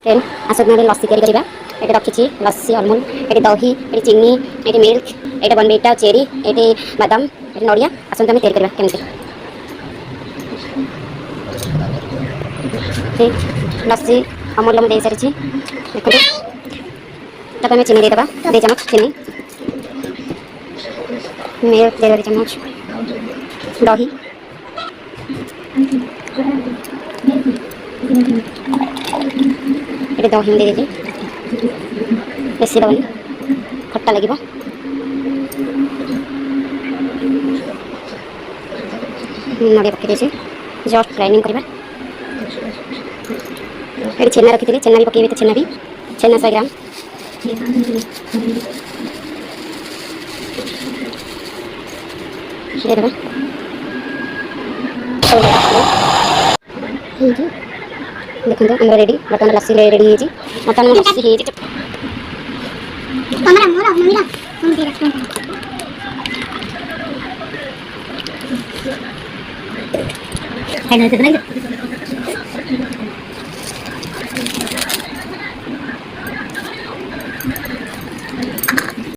friend आसुना लस्सी तैयारी करवा ये रखी लस्सी अमूल ये दही ये चीनी ये मिल्क ये बनबीटा चेरी ये बादाम ये नड़िया आसत आम तैयारी करवा केमती लस्सी अमूल मुझे दे सारी देखते तब आम चीनी देदेबा 2 चम्मच चीनी मिल्क दे 2 चम्मच दही ये दही दे दीजिए बेसी दबनी खट्टा लगे नड़िया पकई दीजिए जस्ट ग्राइंडिंग करवा ये छेना रखी छेना भी पकईबे तो छेना 100 ग्राम देदेबा देखो आम रेडी बर्तमान लस्सी रेडी है बर्तमान लस्सी